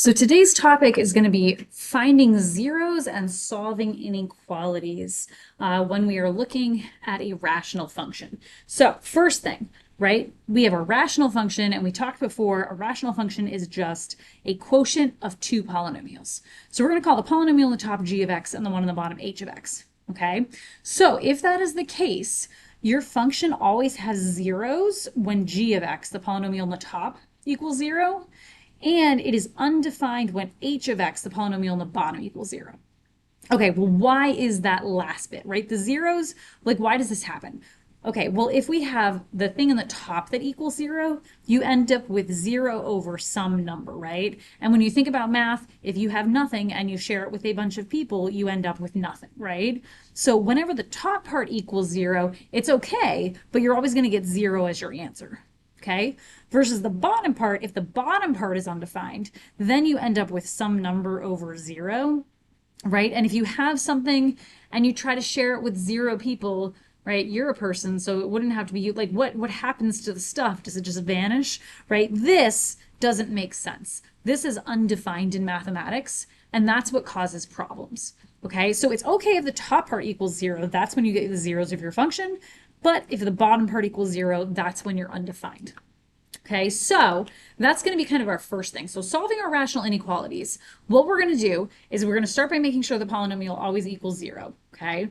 So today's topic is going to be finding zeros and solving inequalities when we are looking at a rational function. So first thing, right? We have a rational function, and we talked before, a rational function is just a quotient of two polynomials. So we're going to call the polynomial on the top g of x and the one on the bottom h of x, okay? So if that is the case, your function always has zeros when g of x, the polynomial on the top, equals 0, and it is undefined when h of x, the polynomial on the bottom, equals 0. Okay, well, why is that last bit, right? The zeros, like, why does this happen? Okay, well, if we have the thing in the top that equals 0, you end up with 0 over some number, right? And when you think about math, if you have nothing and you share it with a bunch of people, you end up with nothing, right? So whenever the top part equals 0, it's okay, but you're always going to get 0 as your answer. Okay, versus the bottom part, if the bottom part is undefined, then you end up with some number over 0, right? And if you have something and you try to share it with 0 people, right, you're a person, so it wouldn't have to be you. Like, what happens to the stuff? Does it just vanish, right? This doesn't make sense. This is undefined in mathematics, and that's what causes problems. Okay, so it's okay if the top part equals 0. That's when you get the zeros of your function. But if the bottom part equals 0, that's when you're undefined. Okay, so that's going to be kind of our first thing. So solving our rational inequalities, what we're going to do is we're going to start by making sure the polynomial always equals 0. Okay,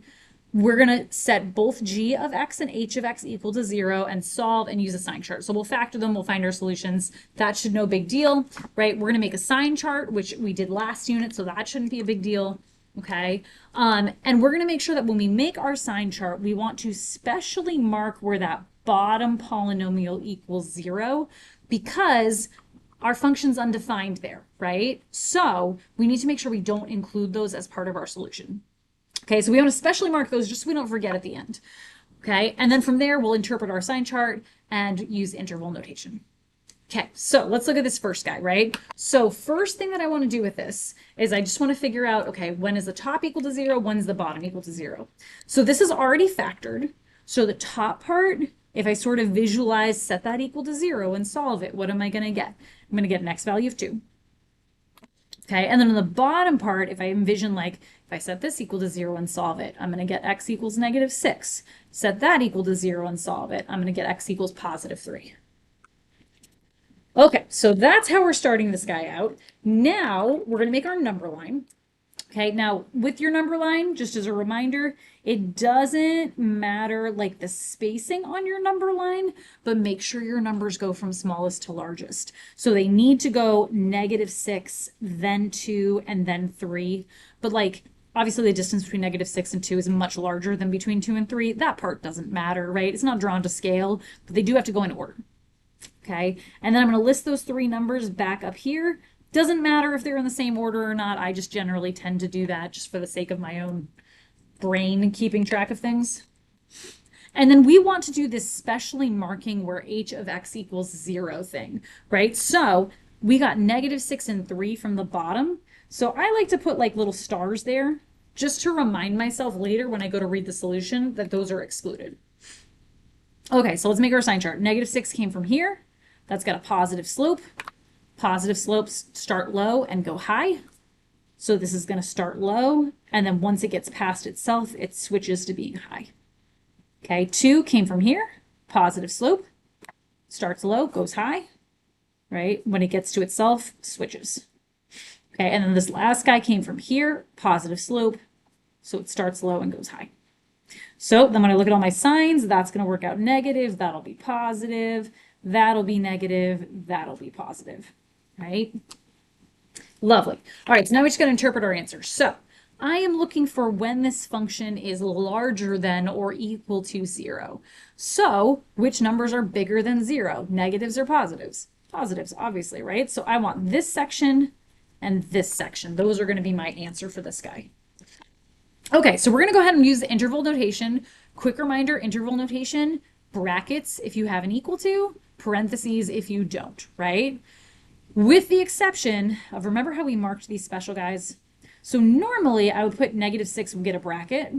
we're going to set both g of x and h of x equal to 0 and solve and use a sign chart. So we'll factor them, we'll find our solutions. That should no big deal, right? We're going to make a sign chart, which we did last unit, so that shouldn't be a big deal. Okay, and we're going to make sure that when we make our sign chart, we want to specially mark where that bottom polynomial equals 0 because our function's undefined there, right? So we need to make sure we don't include those as part of our solution. Okay, so we want to specially mark those just so we don't forget at the end. Okay, and then from there, we'll interpret our sign chart and use interval notation. Okay, so let's look at this first guy, right? So first thing that I want to do with this is I just want to figure out, okay, when is the top equal to 0? When's the bottom equal to 0? So this is already factored. So the top part, if I sort of visualize, set that equal to 0 and solve it, what am I going to get? I'm going to get an x value of 2. Okay, and then on the bottom part, if I envision, like, if I set this equal to 0 and solve it, I'm going to get x equals -6. Set that equal to 0 and solve it, I'm going to get x equals +3. Okay, so that's how we're starting this guy out. Now we're going to make our number line. Okay, now with your number line, just as a reminder, it doesn't matter like the spacing on your number line, but make sure your numbers go from smallest to largest. So they need to go -6, then 2, and then 3. But like, obviously the distance between -6 and 2 is much larger than between 2 and 3. That part doesn't matter, right? It's not drawn to scale, but they do have to go in order. Okay, and then I'm going to list those 3 numbers back up here. Doesn't matter if they're in the same order or not. I just generally tend to do that just for the sake of my own brain keeping track of things. And then we want to do this specially marking where h of x equals 0 thing, right? So we got -6 and 3 from the bottom. So I like to put like little stars there just to remind myself later when I go to read the solution that those are excluded. Okay, so let's make our sign chart. -6 came from here. That's got a positive slope. Positive slopes start low and go high. So this is going to start low, and then once it gets past itself, it switches to being high. Okay, 2 came from here. Positive slope. Starts low, goes high, right? When it gets to itself, switches. Okay, and then this last guy came from here. Positive slope. So it starts low and goes high. So then when I look at all my signs, that's going to work out negative. That'll be positive. That'll be negative. That'll be positive. Right? Lovely. All right, so now we just got to interpret our answer. So I am looking for when this function is larger than or equal to 0. So which numbers are bigger than 0? Negatives or positives? Positives, obviously, right? So I want this section and this section. Those are going to be my answer for this guy. Okay, so we're going to go ahead and use the interval notation. Quick reminder, interval notation, brackets if you have an equal to, parentheses if you don't, right? With the exception of, remember how we marked these special guys? So normally I would put -6 and get a bracket,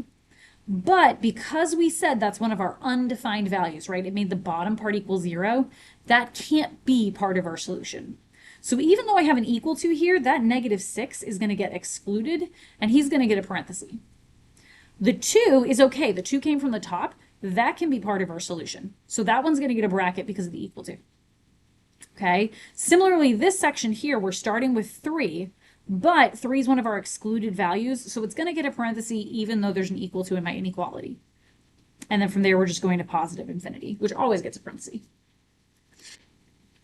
but because we said that's one of our undefined values, right? It made the bottom part equal 0. That can't be part of our solution. So even though I have an equal to here, that -6 is going to get excluded, and he's going to get a parenthesis. The 2 is okay. The 2 came from the top. That can be part of our solution. So that one's going to get a bracket because of the equal to. Okay. Similarly, this section here, we're starting with 3, but 3 is one of our excluded values. So it's going to get a parenthesis even though there's an equal to in my inequality. And then from there, we're just going to positive infinity, which always gets a parenthesis.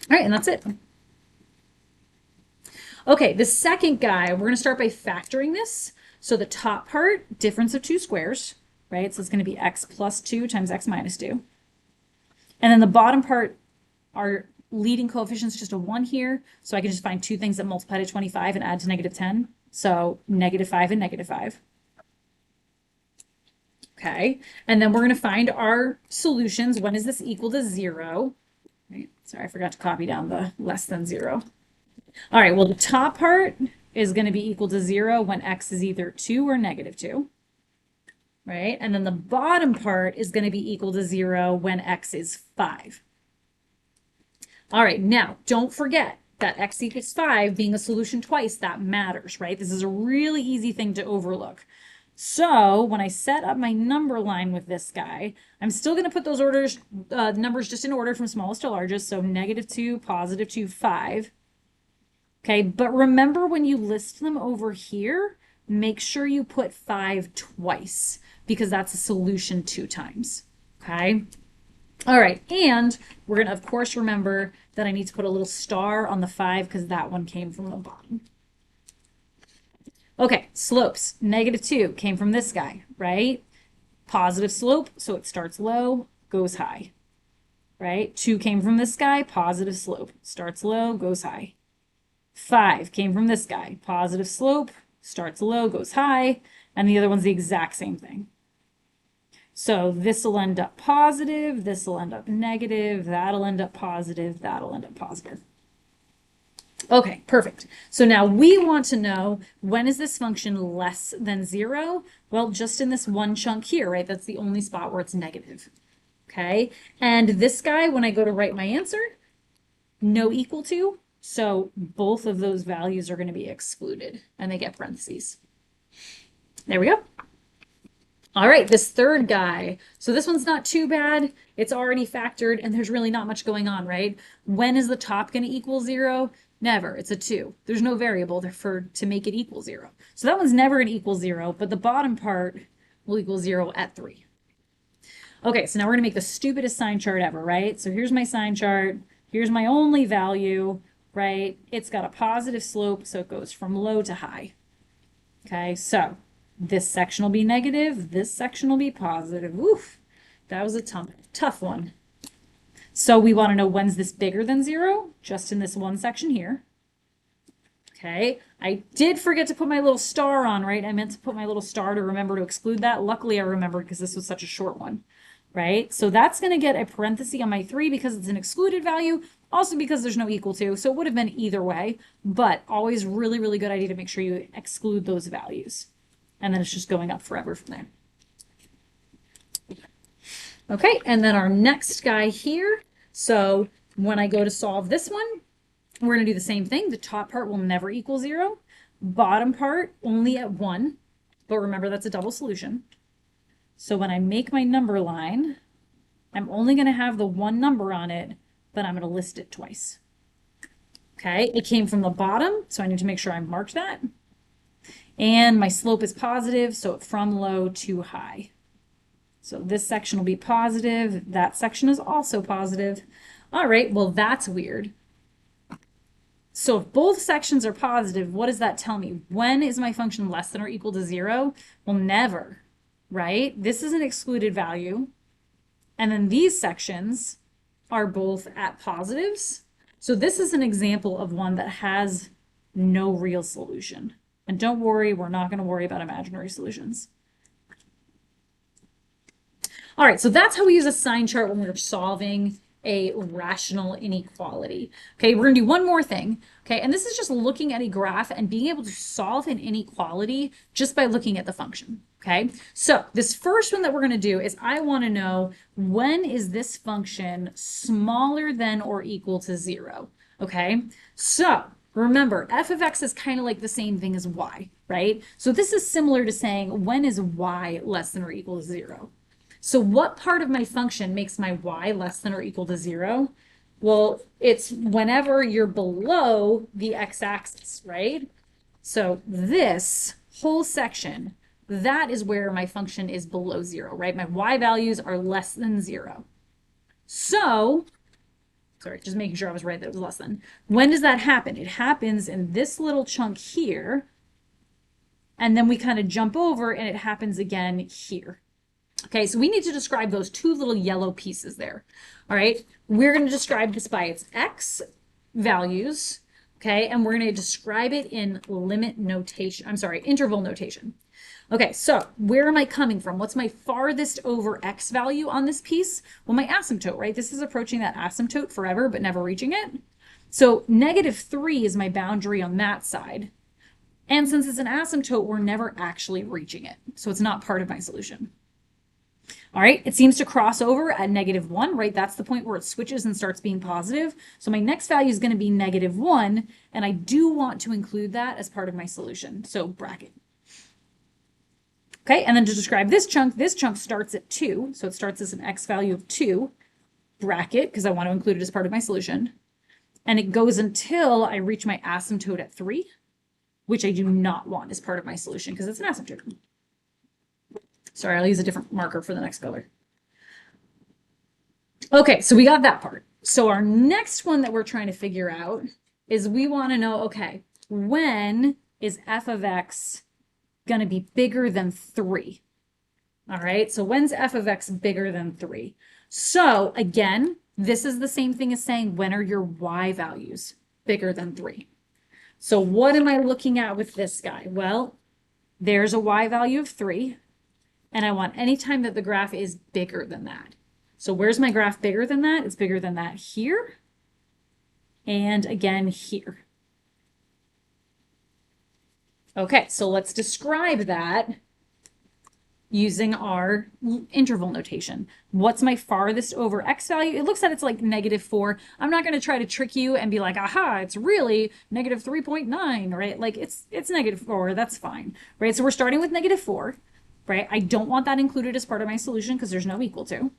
All right, and that's it. Okay, the second guy, we're going to start by factoring this. So the top part, difference of two squares, right? So it's going to be x plus 2 times x minus 2. And then the bottom part, our leading coefficient's just a 1 here. So I can just find two things that multiply to 25 and add to -10. So -5 and -5. Okay, and then we're going to find our solutions. When is this equal to 0? Right. Sorry, I forgot to copy down the less than 0. All right, well, the top part is going to be equal to 0 when x is either 2 or -2. Right? And then the bottom part is going to be equal to 0 when x is 5. All right, now don't forget that x equals 5 being a solution twice, that matters, right? This is a really easy thing to overlook. So when I set up my number line with this guy, I'm still going to put those numbers just in order from smallest to largest. So -2, +2, 5. Okay, but remember when you list them over here, make sure you put 5 twice because that's a solution 2 times. Okay. All right, and we're going to, of course, remember that I need to put a little star on the 5 because that one came from the bottom. Okay, slopes. -2 came from this guy, right? Positive slope, so it starts low, goes high, right? 2 came from this guy, positive slope, starts low, goes high. 5 came from this guy, positive slope, starts low, goes high, and the other one's the exact same thing. So this will end up positive, this will end up negative, that'll end up positive, that'll end up positive. Okay, perfect. So now we want to know, when is this function less than 0? Well, just in this one chunk here, right? That's the only spot where it's negative. Okay, and this guy, when I go to write my answer, no equal to, so both of those values are going to be excluded and they get parentheses. There we go. All right, this third guy. So this one's not too bad. It's already factored and there's really not much going on, right? When is the top going to equal 0? Never. It's a 2. There's no variable to make it equal 0. So that one's never going to equal 0, but the bottom part will equal 0 at 3. Okay, so now we're going to make the stupidest sign chart ever, right? So here's my sign chart. Here's my only value, right? It's got a positive slope, so it goes from low to high. Okay, so this section will be negative. This section will be positive. Oof, that was a tough one. So we want to know, when's this bigger than 0? Just in this one section here. Okay, I did forget to put my little star on, right? I meant to put my little star to remember to exclude that. Luckily, I remembered because this was such a short one, right? So that's going to get a parenthesis on my 3 because it's an excluded value, also because there's no equal to. So it would have been either way, but always really, really good idea to make sure you exclude those values. And then it's just going up forever from there. Okay, and then our next guy here. So when I go to solve this one, we're going to do the same thing. The top part will never equal 0. Bottom part only at 1. But remember, that's a double solution. So when I make my number line, I'm only going to have the one number on it, but I'm going to list it twice. Okay, it came from the bottom, so I need to make sure I marked that. And my slope is positive, so from low to high. So this section will be positive. That section is also positive. All right, well, that's weird. So if both sections are positive, what does that tell me? When is my function less than or equal to 0? Well, never, right? This is an excluded value. And then these sections are both at positives. So this is an example of one that has no real solution. And don't worry, we're not going to worry about imaginary solutions. All right, so that's how we use a sign chart when we're solving a rational inequality. Okay, we're going to do one more thing. Okay, and this is just looking at a graph and being able to solve an inequality just by looking at the function. Okay, so this first one that we're going to do is I want to know, when is this function smaller than or equal to 0? Okay, so remember, f of x is kind of like the same thing as y, right? So this is similar to saying when is y less than or equal to 0? So what part of my function makes my y less than or equal to 0? Well, it's whenever you're below the x-axis, right? So this whole section, that is where my function is below 0, right? My y values are less than 0. So, sorry, just making sure I was right that it was less than. When does that happen? It happens in this little chunk here, and then we kind of jump over and it happens again here. Okay, so we need to describe those two little yellow pieces there. All right, we're going to describe this by its x values, okay, and we're going to describe it in limit notation. I'm sorry, interval notation. Okay, so where am I coming from? What's my farthest over x value on this piece? Well, my asymptote, right? This is approaching that asymptote forever, but never reaching it. So -3 is my boundary on that side. And since it's an asymptote, we're never actually reaching it. So it's not part of my solution. All right, it seems to cross over at -1, right? That's the point where it switches and starts being positive. So my next value is going to be -1, and I do want to include that as part of my solution. So bracket. Okay, and then to describe this chunk starts at 2. So it starts as an x value of 2, bracket, because I want to include it as part of my solution. And it goes until I reach my asymptote at 3, which I do not want as part of my solution because it's an asymptote. Sorry, I'll use a different marker for the next color. Okay, so we got that part. So our next one that we're trying to figure out is we want to know, okay, when is f of x going to be bigger than 3? All right, so when's f of x bigger than 3? So again, this is the same thing as saying when are your y values bigger than 3? So what am I looking at with this guy? Well, there's a y value of 3, and I want any time that the graph is bigger than that. So where's my graph bigger than that? It's bigger than that here, and again here. Okay, so let's describe that using our interval notation. What's my farthest over x value? It looks like it's like -4. I'm not going to try to trick you and be like, aha, it's really -3.9, right? Like it's -4, that's fine, right? So we're starting with -4, right? I don't want that included as part of my solution because there's no equal to.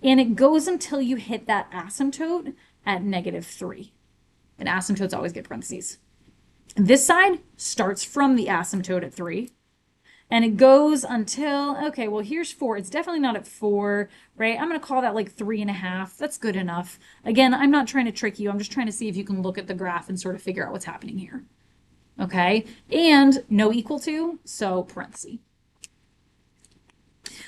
And it goes until you hit that asymptote at -3. And asymptotes always get parentheses. This side starts from the asymptote at 3. And it goes until, okay, well, here's 4. It's definitely not at 4, right? I'm going to call that like 3.5. That's good enough. Again, I'm not trying to trick you. I'm just trying to see if you can look at the graph and sort of figure out what's happening here. Okay, and no equal to, so parenthesis.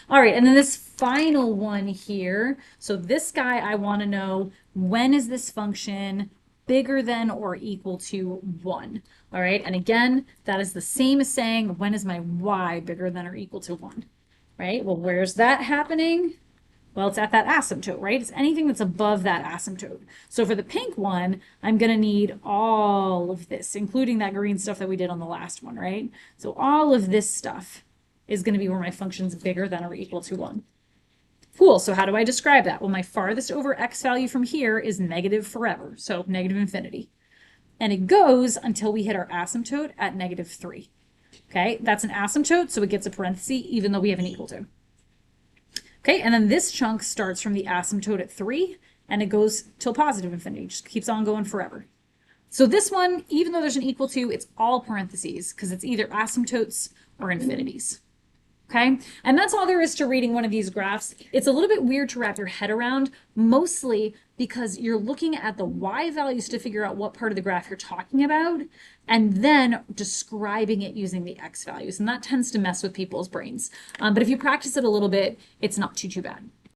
All right, and then this final one here. So this guy, I want to know, when is this function bigger than or equal to 1? All right, and again, that is the same as saying, when is my y bigger than or equal to 1? Right, well, where's that happening? Well, it's at that asymptote, right? It's anything that's above that asymptote. So for the pink one, I'm going to need all of this, including that green stuff that we did on the last one, right? So all of this stuff is going to be where my function's bigger than or equal to 1. Cool, so how do I describe that? Well, my farthest over x value from here is negative forever, so negative infinity. And it goes until we hit our asymptote at -3. Okay, that's an asymptote, so it gets a parenthesis even though we have an equal to. Okay, and then this chunk starts from the asymptote at 3, and it goes till positive infinity, just keeps on going forever. So this one, even though there's an equal to, it's all parentheses because it's either asymptotes or infinities. Okay, and that's all there is to reading one of these graphs. It's a little bit weird to wrap your head around, mostly because you're looking at the y values to figure out what part of the graph you're talking about, and then describing it using the x values. And that tends to mess with people's brains. But if you practice it a little bit, it's not too bad.